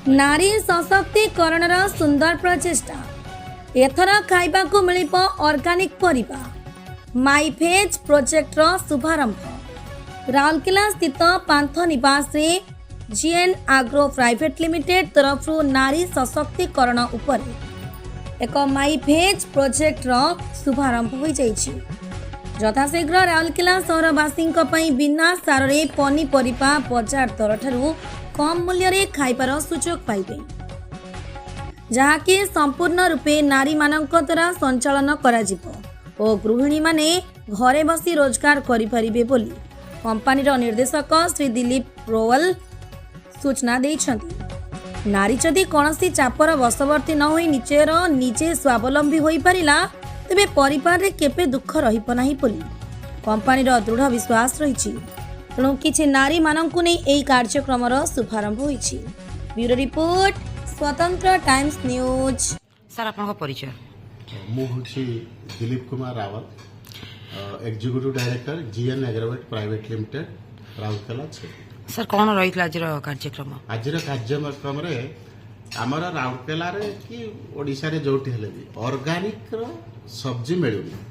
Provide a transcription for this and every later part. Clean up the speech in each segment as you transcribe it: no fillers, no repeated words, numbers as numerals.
नारी सशक्तिकरण सुंदर प्रचेष्टा एथर खाइबा को मिलिबो ऑर्गेनिक परिबा माई भेज प्रोजेक्ट शुभारंभ राउरकेला स्थित पांथ निवास रे जीएन आग्रो प्राइवेट लिमिटेड तरफ नारी सशक्तिकरण उपर एक माई भेज प्रोजेक्ट शुभारंभ हो जाइछि। यथाशीघ्र राउरकेला सहरवासी बिना सार पनीपरिबा बजार दर ठारू कम मूल्य रे खाइबार सुजोग पाइबे, जहाँकि संपूर्ण रूपे नारी मानक द्वारा संचालन कराजिबो और गृहिणी माने घरे बसी रोजगार करि परिबे बोली कंपनीर निर्देशक श्री दिलीप रोवल सूचना दैछन्ति। नारी जदि कौनसी चापर वशवर्ती न होई निजे स्वावलंबी होई परिला तेबे परिवार रे केबे दुख रहिब नाही बोली कंपनीर दृढ़ विश्वास रहिछि। तेणु किछि नारी मानंकु नै एई कार्यक्रमर शुभारंभ होइछि। Bureau report Swatantra times news. Sir आपन परिचय? मु होछि Dilip Kumar Rawal, executive director GN agrovet private limited Rourkela छे। सर कौन रही आज कार्यक्रम? आज कार्यक्रम रे आमर राउरकेला रे कि ओडिशा रे जोटी हेले भी ऑर्गेनिक सब्जी मिलुनी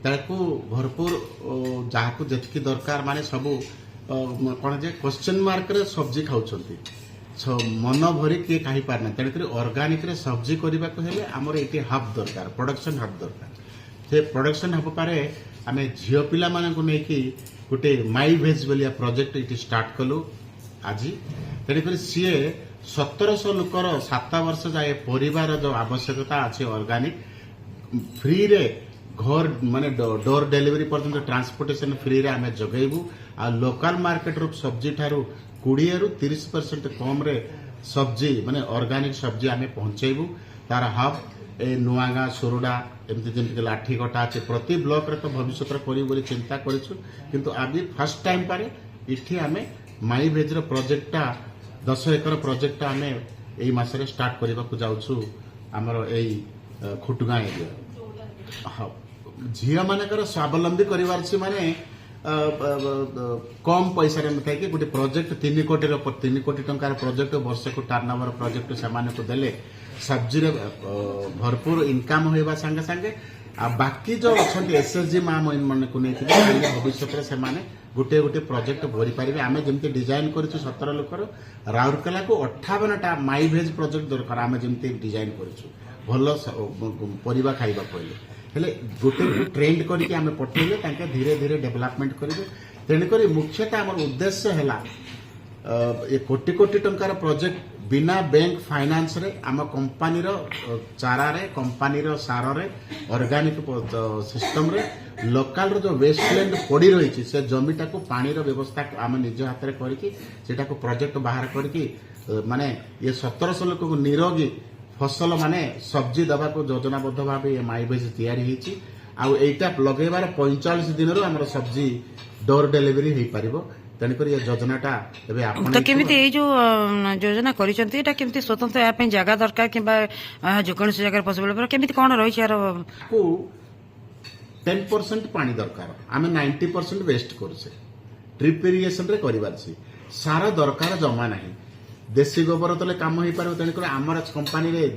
ताकू भरपूर जहाँ जति दरकार माने सबू कौन जे क्वेश्चन मार्क रे सब्जी खाऊंट मन भरी किए कही पारना तेणुक ऑर्गेनिक रे सब्जी करने को हेले आमर ये हब दरकार, प्रोडक्शन हब दरकार। से प्रोडक्शन हब पारे आम झील पिला नहीं गोटे माई भेज बोलिया प्रोजेक्ट ये स्टार्ट कलु आज। तेणुक सी 1700 लोकर 7 वर्ष जाए परिवार जो आवश्यकता अच्छे ऑर्गेनिक फ्री रे घर माने डोर डिलीवरी पर्यंत ट्रांसपोर्टेशन फ्री रे आमे जगैबू आ लोकल मार्केट रू सब्जी ठारू 20 रु 30% कम रे सब्जी माने ऑर्गेनिक सब्जी आमे पहुंचेबू। तार हब ए नुआगा सोरडा एमती जेमती लाठी कटा अच्छे प्रति ब्लॉक रे तो भविष्य करी बोली चिंता करिछु, किंतु अभी फर्स्ट टाइम पारे इठी आमे माई भेज रो प्रोजेक्टटा 10 एकर प्रोजेक्ट आमे एई मासरे स्टार्ट करबा को जाउछु हमर एई खुटगा एरिया। झील मानकर स्वावलंबी करार माने कम पैसा थे कि गोटे प्रोजेक्ट 3 कोटी टंकार प्रोजेक्ट वर्ष को टर्नओवर प्रोजेक्ट से देले सब्जी रे भरपूर इनकम होइबा संगे संगे आ बाकी जो अच्छा एसएचजी माँ मन को नहीं भविष्य से गोटे गोटे प्रोजेक्ट भरी पारे। आम जमी डिजाइन कर 17 लोकर राउरकेला को 58टा माई भेज प्रोजेक्ट दरकार आम जमी डिजाइन कर भल परिबा खाइबा पड़े हेले गोटे ट्रेंड करके आम पठेले धीरे धीरे डेवलपमेंट करेंगे। तेणुक मुख्यतः आम उद्देश्य है ये कोटी कोटी टंकार प्रोजेक्ट बिना बैंक फाइनेंस रे आम कंपनी चारा रे कंपनी सार रे ऑर्गेनिक सिस्टम रे लोकल जो वेस्टलैंड पड़ी रही से जमीटा को पानी व्यवस्था आम निज हाथ में करके प्रोजेक्ट बाहर करके माने ये 1700 लोक को निरोगी फसल माने सब्जी दबा को योजनाबद्ध भाव ये माई भेज तैयारी आईटा लगेबार 45 दिन आम सब्जी डोर डिलीवरी हो पार। तेणुक ये योजनाटा तो केमिति ए जो योजना करिसंती एटा केमिति स्वतंत्र या जगह दरकार किबा जेकोन से जगह पॉसिबल पर केमिति कोन रही यार को 10% पानी दरकार आमे 90% वेस्ट करछे ड्रिप इरिगेशन रे करिवार छी सारा दरकार जमा नाही देसी गोबर तले काम होई पारे। तेणुक आमर कंपनी रे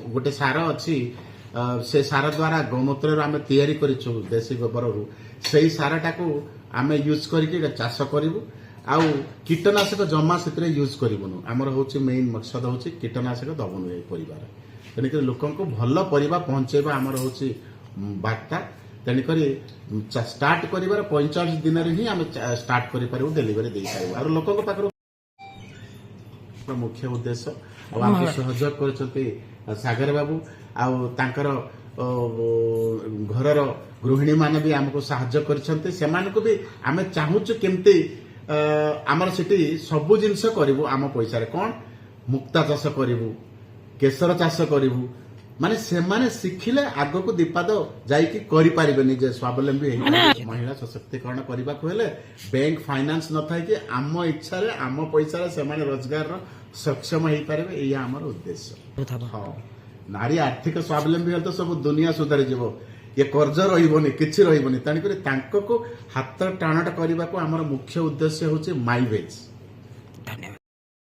गोटे सार अच्छी से सार द्वारा गौमूत्र आम तैयारी करिछु देसी गोबर रू से सारटा को आम यूज करके चाष करूँ आउ कीटनाशक जमा से यूज करूँ आमर हूँ मेन मकसद हूँ कीटनाशक दबनु परिवार। तेणुक लोक भल परिबा पहुंचेबा आमर हूँ बार्ता। तेणुक स्टार्ट कर 45 दिन ही आम स्टार्ट कर डिलीवरी दे पार और लोक पाखर मुख्य उद्देश्य आमको सहयोग कर सागर बाबू आउ तांकर घरर गृहिणी मान भी आमको साहाय्य करछन्ते सेमानको भी आमे चाहूछु केमती आमर सिटी सबु जिंस करिवु आम पैसा रे कोन मुक्ता चाष करिवु केसर चाष करिवु माने सेमाने शिखिले आगो को दीपाद जाई कि करि पारिबे निजे स्वावलंबी हे महिला सशक्तिकरण करबा को हेले बैंक फाइनेंस न थाई कि आम इच्छा रे आम पैसा रे सेमाने रोजगार रो सक्षम हे पारिबे एया हमर उद्देश्य। हां नारी आर्थिक स्वावलंबी हेल तो सब दुनिया सुधारी जीव ये कर्ज रही किसी रही तेणुक हाथ टाणट करने को आमर मुख्य उद्देश्य हूँ माई भेज। धन्यवाद।